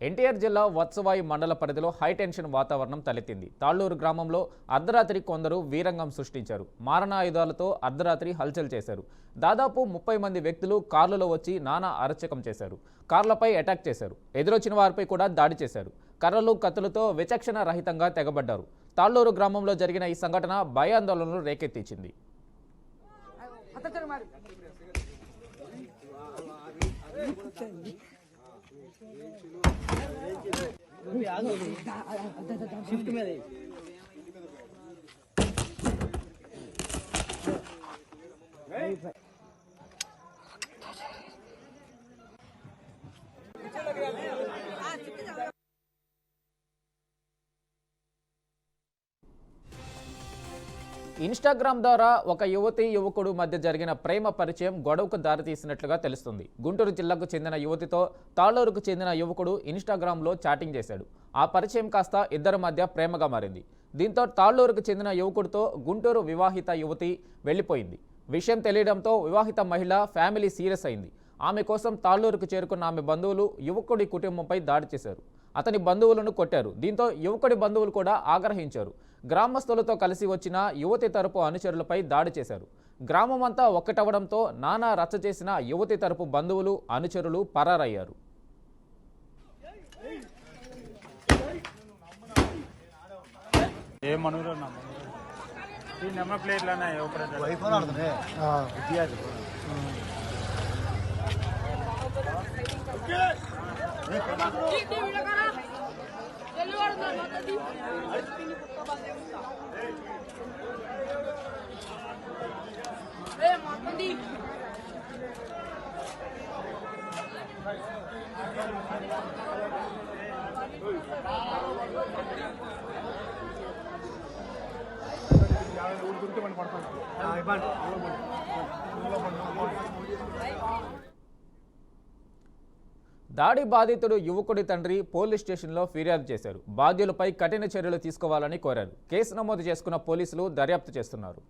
ఎన్టీఆర్ జిల్లా వత్సవాయి మండల పరిధిలో హైటెన్షన్ వాతావరణం తలెత్తింది. తాళ్లూరు గ్రామంలో అర్ధరాత్రి కొందరు వీరంగం సృష్టించారు. మారణాయుధాలతో అర్ధరాత్రి హల్చల్ చేశారు. దాదాపు 30 మంది వ్యక్తులు కార్లలో వచ్చి నానా అరచకం చేశారు. కార్లపై అటాక్ చేశారు. ఎదురొచ్చిన వారిపై కూడా దాడి చేశారు. కర్రలు కత్తులతో విచక్షణ రహితంగా తెగబడ్డారు. తాళ్లూరు గ్రామంలో జరిగిన ఈ సంఘటన భయాందోళనలు రేకెత్తించింది. शिफ्ट में ఇన్స్టాగ్రామ్ ద్వారా ఒక యువతి యువకుడు మధ్య జరిగిన ప్రేమ పరిచయం గొడవకు దారితీసినట్లుగా తెలుస్తుంది. గుంటూరు జిల్లాకు చెందిన యువతితో తాళ్లూరుకు చెందిన యువకుడు ఇన్స్టాగ్రామ్లో చాటింగ్ చేశాడు. ఆ పరిచయం కాస్త ఇద్దరి మధ్య ప్రేమగా మారింది. దీంతో తాళ్లూరుకు చెందిన యువకుడితో గుంటూరు వివాహిత యువతి వెళ్లిపోయింది. విషయం తెలియడంతో వివాహిత మహిళ ఫ్యామిలీ సీరియస్ అయింది. ఆమె కోసం తాళ్లూరుకు చేరుకున్న ఆమె బంధువులు యువకుడి కుటుంబంపై దాడి చేశారు. అతని బంధువులను కొట్టారు. దీంతో యువకుడి బంధువులు కూడా ఆగ్రహించారు. గ్రామస్తులతో కలిసి వచ్చిన యువతి తరపు అనుచరులపై దాడి చేశారు. గ్రామమంతా ఒక్కటవడంతో నానా రచ్చ చేసిన యువతి తరపు బంధువులు అనుచరులు పరారయ్యారు. దాడి బాధితుడు యువకుడి తండ్రి పోలీస్ స్టేషన్లో ఫిర్యాదు చేశారు. బాధ్యులపై కఠిన చర్యలు తీసుకోవాలని కోరారు. కేసు నమోదు చేసుకున్న పోలీసులు దర్యాప్తు చేస్తున్నారు.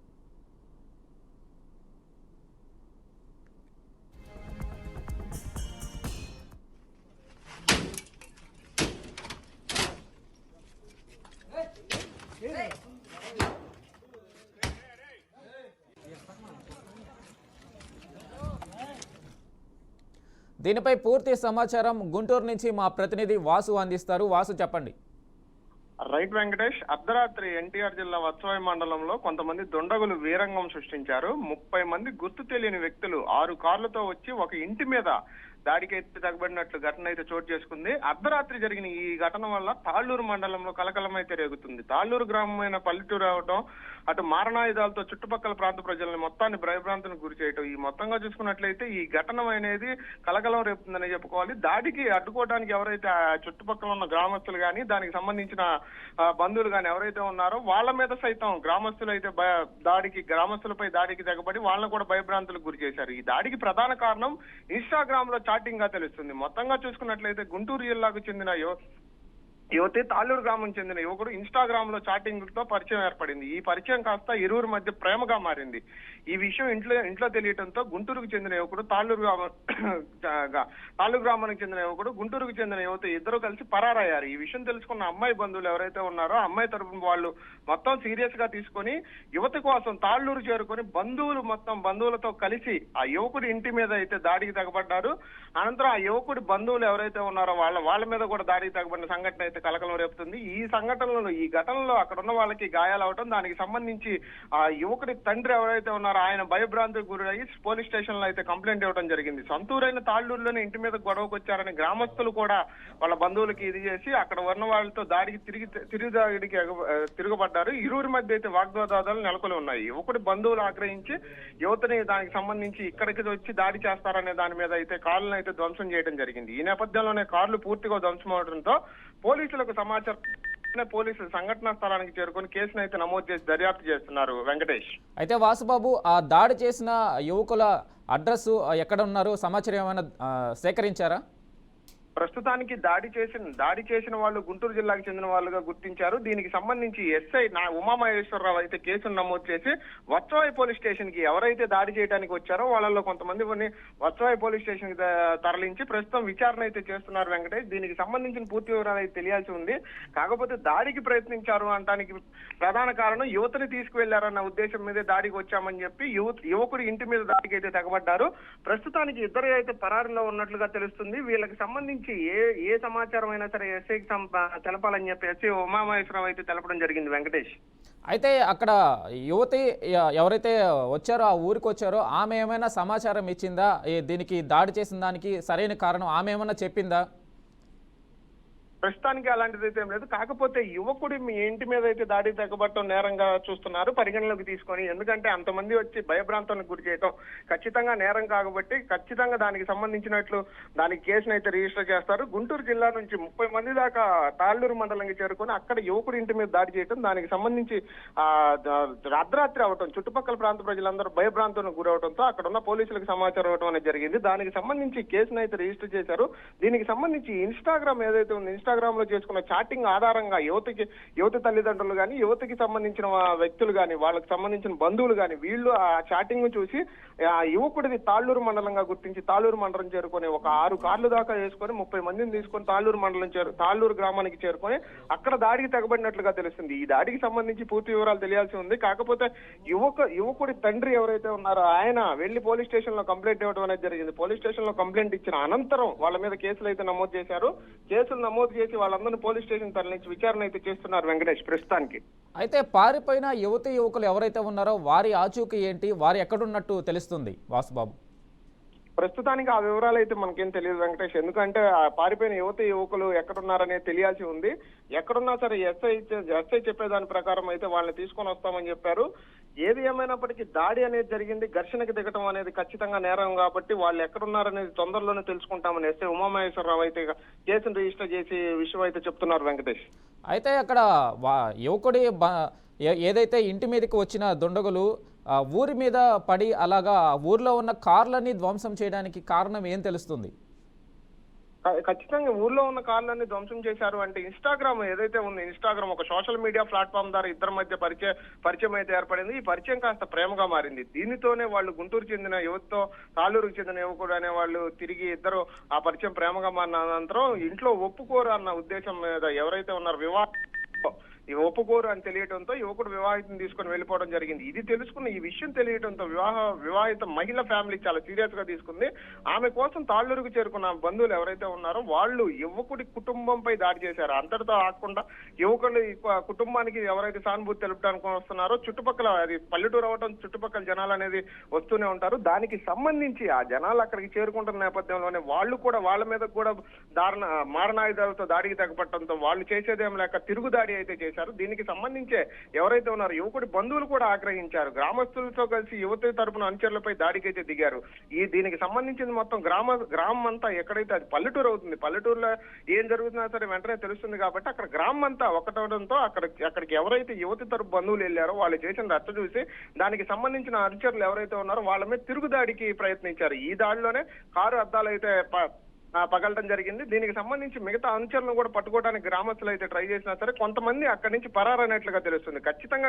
దీనిపై పూర్తి సమాచారం గుంటూరు నుంచి మా ప్రతినిధి వాసు అందిస్తారు. వాసు, చెప్పండి. రైట్ వెంకటేష్, అర్ధరాత్రి ఎన్టీఆర్ జిల్లా వత్సవాయి మండలంలో కొంతమంది దుండగులు వీరంగం సృష్టించారు. 30 మంది గుర్తు తెలియని వ్యక్తులు 6 కార్లతో వచ్చి ఒక ఇంటి మీద దాడికైతే తగ్గబడినట్లు ఘటన అయితే చోటు చేసుకుంది. అర్ధరాత్రి జరిగిన ఈ ఘటన వల్ల తాళ్లూరు మండలంలో కలకలం అయితే రేగుతుంది. తాళ్లూరు గ్రామమైన పల్లెటూరు అవటం, అటు మారణాయుధాలతో చుట్టుపక్కల ప్రాంత ప్రజల్ని మొత్తాన్ని భయభ్రాంతులకు గురి చేయటం, ఈ మొత్తంగా చూసుకున్నట్లయితే ఈ ఘటన అనేది కలకలం రేపుతుందని చెప్పుకోవాలి. దాడికి అడ్డుకోవడానికి ఎవరైతే చుట్టుపక్కల ఉన్న గ్రామస్తులు కానీ దానికి సంబంధించిన బంధువులు కానీ ఎవరైతే ఉన్నారో వాళ్ళ మీద సైతం గ్రామస్తులు అయితే గ్రామస్తులపై దాడికి తెగబడి వాళ్ళని కూడా భయభ్రాంతులకు గురి చేశారు. ఈ దాడికి ప్రధాన కారణం ఇన్స్టాగ్రామ్ లో చాటింగ్ గా తెలుస్తుంది. మొత్తంగా చూసుకున్నట్లయితే గుంటూరు జిల్లాకు చెందిన యువతి తాళ్లూరు గ్రామం చెందిన యువకుడు ఇన్స్టాగ్రామ్ లో చాటింగ్ తో పరిచయం ఏర్పడింది. ఈ పరిచయం కాస్త ఇరువురి మధ్య ప్రేమగా మారింది. ఈ విషయం ఇంట్లో తెలియటంతో గుంటూరుకు చెందిన యువకుడు తాళ్లూరు గ్రామానికి చెందిన యువకుడు గుంటూరుకు చెందిన యువతి ఇద్దరు కలిసి పరారయ్యారు. ఈ విషయం తెలుసుకున్న అమ్మాయి బంధువులు ఎవరైతే ఉన్నారో అమ్మాయి తరపున వాళ్ళు మొత్తం సీరియస్ గా తీసుకొని యువతి కోసం తాళ్లూరు చేరుకొని బంధువులతో కలిసి ఆ యువకుడి ఇంటి మీద అయితే దాడికి తెగబడ్డారు. అనంతరం ఆ యువకుడి బంధువులు ఎవరైతే ఉన్నారో వాళ్ళ మీద కూడా దాడికి తెగబడిన సంఘటన అయితే కలకలం రేపుతుంది. ఈ ఘటనలో అక్కడ ఉన్న వాళ్ళకి గాయాలు అవటం, దానికి సంబంధించి ఆ యువకుడి తండ్రి ఎవరైతే ఉన్నారో ఆయన భయభ్రాంతికి గురయ్యి పోలీస్ స్టేషన్ లో అయితే కంప్లైంట్ ఇవ్వడం జరిగింది. సొంతూరైన తాళ్లూరులోనే ఇంటి మీద గొడవకు వచ్చారని గ్రామస్తులు కూడా వాళ్ళ బంధువులకి ఇది చేసి అక్కడ ఉన్న వాళ్ళతో దాడికి తిరగబడ్డారు. ఇరువురి మధ్య అయితే వాగ్వాదాలు నెలకొని ఉన్నాయి. యువకుడి బంధువులు ఆగ్రహించి యువతని దానికి సంబంధించి ఇక్కడికి వచ్చి దాడి చేస్తారనే దాని మీద అయితే కార్లను అయితే ధ్వంసం చేయడం జరిగింది. ఈ నేపథ్యంలోనే కార్లు పూర్తిగా ధ్వంసం అవడంతో పోలీసులకు సమాచారం పోలీసులు సంఘటనా స్థలానికి చేరుకొని కేసును అయితే నమోదు చేసి దర్యాప్తు చేస్తున్నారు. వెంకటేష్, అయితే వాసుబాబు, ఆ దాడి చేసిన యువకుల అడ్రస్ ఎక్కడ ఉన్నారు, సమాచారం ఏమైనా సేకరించారా? ప్రస్తుతానికి దాడి చేసిన వాళ్ళు గుంటూరు జిల్లాకు చెందిన వాళ్ళుగా గుర్తించారు. దీనికి సంబంధించి ఎస్ఐ ఉమామహేశ్వరరావు అయితే కేసును నమోదు చేసి వత్సవాయి పోలీస్ స్టేషన్ కి ఎవరైతే దాడి చేయడానికి వచ్చారో వాళ్ళలో కొంతమంది వత్సవాయి పోలీస్ స్టేషన్ కి తరలించి ప్రస్తుతం విచారణ అయితే చేస్తున్నారు వెంకటేష్. దీనికి సంబంధించిన పూర్తి వివరాలు అయితే తెలియాల్సి ఉంది. కాకపోతే దాడికి ప్రయత్నించారు అనడానికి ప్రధాన కారణం యువతని తీసుకువెళ్లారన్న ఉద్దేశం మీదే దాడికి వచ్చామని చెప్పి యువకుడి ఇంటి మీద దాడికి అయితే తెగబడ్డారు. ప్రస్తుతానికి ఇద్దరు అయితే పరారులో ఉన్నట్లుగా తెలుస్తుంది. వీళ్ళకి సంబంధించి ఏ సమాచారం అయినా సరే ఎస్ఐకి తెలపాలని చెప్పి ఎస్ఐ ఉమామహేశ్వరరావు అయితే తెలపడం జరిగింది వెంకటేష్. అయితే అక్కడ యువతి ఎవరైతే వచ్చారో ఆ ఊరికి వచ్చారో ఆమె ఏమైనా సమాచారం ఇచ్చిందా? దీనికి దాడి చేసిన దానికి సరైన కారణం ఆమె ఏమైనా చెప్పిందా? ప్రస్తుతానికి అలాంటిది అయితే ఏం లేదు. కాకపోతే యువకుడి మీ ఇంటి మీద అయితే దాడి తెగబట్టడం నేరంగా చూస్తున్నారు పరిగణలోకి తీసుకొని. ఎందుకంటే అంతమంది వచ్చి భయభ్రాంతానికి గురి చేయటం ఖచ్చితంగా నేరం కాబట్టి ఖచ్చితంగా దానికి సంబంధించినట్లు దానికి కేసును అయితే రిజిస్టర్ చేస్తారు. గుంటూరు జిల్లా నుంచి 30 మంది దాకా తాళ్ళూరు మండలంకి చేరుకొని అక్కడ యువకుడి ఇంటి మీద దాడి చేయటం, దానికి సంబంధించి అర్ధరాత్రి అవటం, చుట్టుపక్కల ప్రాంత ప్రజలందరూ భయభ్రాంతానికి గురవడంతో అక్కడ ఉన్న పోలీసులకు సమాచారం ఇవ్వడం అనేది జరిగింది. దానికి సంబంధించి కేసును అయితే రిజిస్టర్ చేశారు. దీనికి సంబంధించి ఇన్స్టాగ్రామ్ ఏదైతే ఉంది, ఇన్స్టాగ్రామ్ లో చేసుకున్న చాటింగ్ ఆధారంగా యువతి తల్లిదండ్రులు కానీ, యువతికి సంబంధించిన వ్యక్తులు కానీ, వాళ్ళకి సంబంధించిన బంధువులు కానీ వీళ్ళు ఆ చాటింగ్ చూసి యువకుడిది తాళ్ళూరు మండలంగా గుర్తించి తాళ్ళూరు మండలం చేరుకొని ఒక 6 కార్లు దాకా వేసుకొని 30 మందిని తీసుకొని తాళ్ళూరు గ్రామానికి చేరుకొని అక్కడ దాడికి తెగబడినట్లుగా తెలుస్తుంది. ఈ దాడికి సంబంధించి పూర్తి వివరాలు తెలియాల్సి ఉంది. కాకపోతే యువకుడి తండ్రి ఎవరైతే ఉన్నారో ఆయన వెళ్లి పోలీస్ స్టేషన్ లో కంప్లైంట్ ఇవ్వడం అనేది జరిగింది. పోలీస్ స్టేషన్ లో కంప్లైంట్ ఇచ్చిన అనంతరం వాళ్ళ మీద కేసులు అయితే నమోదు చేశారు. కేసులు నమోదు చేసి వాళ్ళందరినీ పోలీస్ స్టేషన్ తరలించి విచారణ అయితే చేస్తున్నారు వెంకటేష్ ప్రస్తుతానికి. అయితే పారిపోయిన యువకులు ఎవరైతే ఉన్నారో వారి ఆచూకీ ఏంటి, వారు ఎక్కడున్నట్టు తెలుస్తుంది వాసుబాబు? ప్రస్తుతానికి ఆ వివరాలు అయితే మనకేం తెలియదు వెంకటేష్. ఎందుకంటే ఆ పారిపోయిన యువకులు ఎక్కడున్నారనేది తెలియాల్సి ఉంది. ఎక్కడున్నా సరే ఎస్ఐ చెప్పేదాని ప్రకారం అయితే వాళ్ళని తీసుకొని వస్తామని చెప్పారు. ఏది ఏమైనప్పటికీ దాడి అనేది జరిగింది, ఘర్షణకి దిగటం అనేది ఖచ్చితంగా నేరం కాబట్టి వాళ్ళు ఎక్కడున్నారనేది తొందరలోనే తెలుసుకుంటామని ఎస్ఐ ఉమామహేశ్వరరావు అయితే కేసును రిజిస్టర్ చేసి విషయం అయితే చెప్తున్నారు వెంకటేష్. అయితే అక్కడ యువకుడి ఏదైతే ఇంటి మీదకి వచ్చిన దుండగులు ఊరి మీద పడి అలాగా ఊర్లో ఉన్న కార్లని ధ్వంసం చేయడానికి కారణం ఏం తెలుస్తుంది? ఖచ్చితంగా ఊర్లో ఉన్న కార్లన్నీ ధ్వంసం చేశారు అంటే ఇన్స్టాగ్రామ్ ఏదైతే ఉంది, ఇన్స్టాగ్రామ్ ఒక సోషల్ మీడియా ప్లాట్ఫామ్ ద్వారా ఇద్దరి మధ్య పరిచయం అయితే ఏర్పడింది. ఈ పరిచయం కాస్త ప్రేమగా మారింది. దీనితోనే వాళ్ళు గుంటూరు చెందిన యువతతో తాళ్ళూరుకు చెందిన యువకుడు అనే వాళ్ళు తిరిగి ఇద్దరు ఆ పరిచయం ప్రేమగా మారిన అనంతరం ఇంట్లో ఒప్పుకోరు అన్న ఉద్దేశం మీద ఎవరైతే ఉన్నారో ఒప్పుకోరు అని తెలియటంతో యువకుడు వివాహితం తీసుకుని వెళ్ళిపోవడం జరిగింది. ఇది తెలుసుకున్న ఈ విషయం తెలియటంతో వివాహిత మహిళ ఫ్యామిలీ చాలా సీరియస్ గా తీసుకుంది. ఆమె కోసం తాళ్ళూరుకు చేరుకున్న బంధువులు ఎవరైతే ఉన్నారో వాళ్ళు యువకుడి కుటుంబంపై దాడి చేశారు. అంతటితో ఆకుండా యువకుడి కుటుంబానికి ఎవరైతే సానుభూతి తెలుపడానికి వస్తున్నారో చుట్టుపక్కల అది పల్లెటూరు అవడం చుట్టుపక్కల జనాలు అనేది వస్తూనే ఉంటారు. దానికి సంబంధించి ఆ జనాలు అక్కడికి చేరుకుంటున్న నేపథ్యంలోనే వాళ్ళు కూడా వాళ్ళ మీద కూడా మారణాయుధాలతో దాడికి తెగపట్టడంతో వాళ్ళు చేసేదేం లేక తిరుగుదాడి అయితే చేశారు. దీనికి సంబంధించే ఎవరైతే ఉన్నారో యువకుడి బంధువులు కూడా ఆగ్రహించారు. గ్రామస్తులతో కలిసి యువతి తరపున అనుచరులపై దాడికి అయితే దిగారు. దీనికి సంబంధించింది మొత్తం గ్రామం అంతా ఎక్కడైతే అది పల్లెటూరు అవుతుంది, పల్లెటూరులో ఏం జరుగుతున్నా సరే వెంటనే తెలుస్తుంది కాబట్టి అక్కడ గ్రామం అంతా ఒకటవడంతో అక్కడికి ఎవరైతే యువతి తరపు బంధువులు వెళ్ళారో వాళ్ళు చేసిన రచ్చ చూసి దానికి సంబంధించిన అనుచరులు ఎవరైతే ఉన్నారో వాళ్ళ మీద తిరుగుదాడికి ప్రయత్నించారు. ఈ దాడిలోనే కారు అద్దాలు అయితే పగలడం జరిగింది. దీనికి సంబంధించి మిగతా అనుచరులను కూడా పట్టుకోవడానికి గ్రామస్తులు అయితే ట్రై చేసినా సరే కొంతమంది అక్కడి నుంచి పరారైనట్లుగా తెలుస్తుంది. ఖచ్చితంగా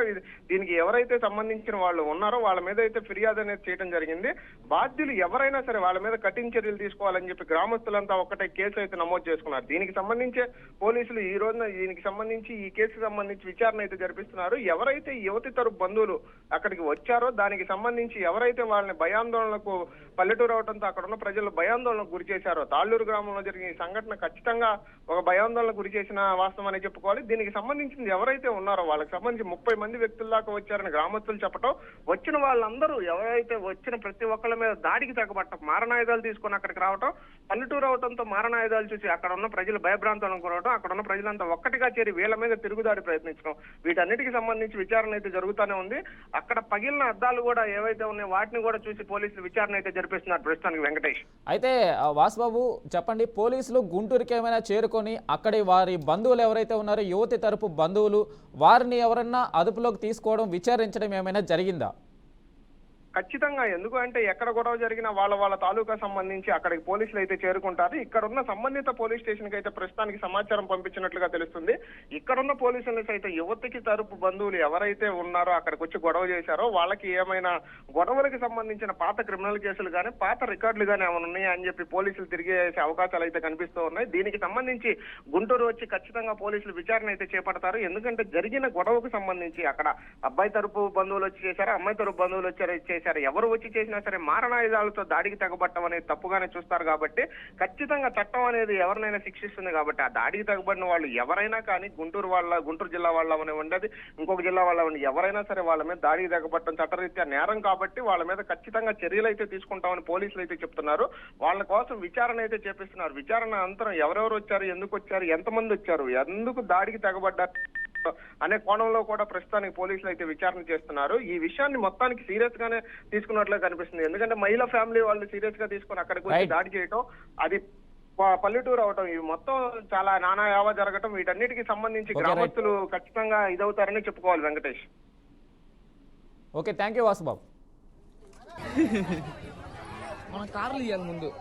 దీనికి ఎవరైతే సంబంధించిన వాళ్ళు ఉన్నారో వాళ్ళ మీద అయితే ఫిర్యాదు అనేది చేయడం జరిగింది. బాధ్యులు ఎవరైనా సరే వాళ్ళ మీద కఠిన చర్యలు తీసుకోవాలని చెప్పి గ్రామస్తులంతా ఒక్కటే కేసు అయితే నమోదు చేసుకున్నారు. దీనికి సంబంధించి పోలీసులు ఈ రోజున దీనికి సంబంధించి ఈ కేసుకు సంబంధించి విచారణ అయితే జరిపిస్తున్నారు. ఎవరైతే యువతి తరపు బంధువులు అక్కడికి వచ్చారో దానికి సంబంధించి ఎవరైతే వాళ్ళని భయాందోళనకు పల్లెటూరు అవడంతో అక్కడ ఉన్న ప్రజలు భయాందోళనకు గురి చేశారో తాళ్ళూరు గ్రామంలో జరిగిన ఈ సంఘటన ఖచ్చితంగా ఒక భయాందోళనకు గురి చేసిన వాస్తవం అని చెప్పుకోవాలి. దీనికి సంబంధించింది ఎవరైతే ఉన్నారో వాళ్ళకి సంబంధించి 30 మంది వ్యక్తుల దాకా వచ్చారని గ్రామస్తులు చెప్పడం, వచ్చిన వాళ్ళందరూ ఎవరైతే వచ్చిన ప్రతి ఒక్కళ్ళ మీద దాడికి తెగబట్టడం, మారణాయుధాలు తీసుకొని అక్కడికి రావటం, పల్లెటూరు అవడంతో మారణాయుధాలు చూసి అక్కడ ఉన్న ప్రజలు భయభ్రాంతాలను కొనవడం, అక్కడ ఉన్న ప్రజలంతా ఒక్కటిగా చేరి వీళ్ళ మీద తిరుగుదాడి ప్రయత్నించడం, వీటన్నిటికి సంబంధించి విచారణ అయితే జరుగుతూనే ఉంది. అక్కడ పగిలిన అద్దాలు కూడా ఏవైతే ఉన్నాయో వాటిని కూడా చూసి పోలీసులు విచారణ అయితే జరిపిస్తున్నారు ప్రస్తుతానికి వెంకటేష్. అయితే వాసుబాబు చెప్పండి, పోలీసులు గుంటూరుకి ఏమైనా చేరుకొని అక్కడి వారి బంధువులు ఎవరైతే ఉన్నారో యువతి తరపు బంధువులు వారిని ఎవరన్నా అదుపులోకి తీసుకోవడం విచారించడం ఏమైనా జరిగిందా? ఖచ్చితంగా. ఎందుకు అంటే ఎక్కడ గొడవ జరిగినా వాళ్ళ తాలూకా సంబంధించి అక్కడికి పోలీసులు అయితే చేరుకుంటారు. ఇక్కడ ఉన్న సంబంధిత పోలీస్ స్టేషన్ కి అయితే ప్రస్తుతానికి సమాచారం పంపించినట్లుగా తెలుస్తుంది. ఇక్కడున్న పోలీసులు సైతం యువతికి తరపు బంధువులు ఎవరైతే ఉన్నారో అక్కడికి వచ్చి గొడవ చేశారో వాళ్ళకి ఏమైనా గొడవలకు సంబంధించిన పాత క్రిమినల్ కేసులు కానీ పాత రికార్డులు కానీ ఏమైనా ఉన్నాయా అని చెప్పి పోలీసులు తిరిగి వేసే అవకాశాలు అయితే కనిపిస్తూ ఉన్నాయి. దీనికి సంబంధించి గుంటూరు వచ్చి ఖచ్చితంగా పోలీసులు విచారణ అయితే చేపడతారు. ఎందుకంటే జరిగిన గొడవకు సంబంధించి అక్కడ అబ్బాయి తరపు బంధువులు వచ్చి చేశారు, అమ్మాయి తరపు బంధువులు చేశారు. ఎవరు వచ్చి చేసినా సరే మారణాయుధాలతో దాడికి తెగబట్టడం అనేది తప్పుగానే చూస్తారు. కాబట్టి ఖచ్చితంగా చట్టం అనేది ఎవరినైనా శిక్షిస్తుంది. కాబట్టి ఆ దాడికి తెగబడిన వాళ్ళు ఎవరైనా కానీ గుంటూరు జిల్లా వాళ్ళ ఉండదు, ఇంకొక జిల్లా వాళ్ళ ఎవరైనా సరే వాళ్ళ మీద దాడికి తెగబట్టడం చట్టరీత్యా నేరం. కాబట్టి వాళ్ళ మీద ఖచ్చితంగా చర్యలు అయితే తీసుకుంటామని పోలీసులు అయితే చెప్తున్నారు. వాళ్ళ కోసం విచారణ అయితే చేపిస్తున్నారు. విచారణ అనంతరం ఎవరెవరు వచ్చారు, ఎందుకు వచ్చారు, ఎంతమంది వచ్చారు, ఎందుకు దాడికి తెగబడ్డారు అనే కోణంలో కూడా ప్రస్తుతానికి పోలీసులు అయితే విచారణ చేస్తున్నారు. ఈ విషయాన్ని మొత్తానికి సీరియస్ గానే తీసుకున్నట్లుగా కనిపిస్తుంది. ఎందుకంటే మహిళా ఫ్యామిలీ వాళ్ళు సీరియస్ గా తీసుకుని అక్కడికి వచ్చి దాడి చేయటం, అది పల్లెటూరు అవటం, ఇవి మొత్తం చాలా నానాయావా జరగటం, వీటన్నిటికి సంబంధించి గ్రామస్తులు ఖచ్చితంగా ఇదవుతారని చెప్పుకోవాలి Venkatesh. Okay, thank you Vasubabu. మన కార్లు ఇవ్వాలి ముందు.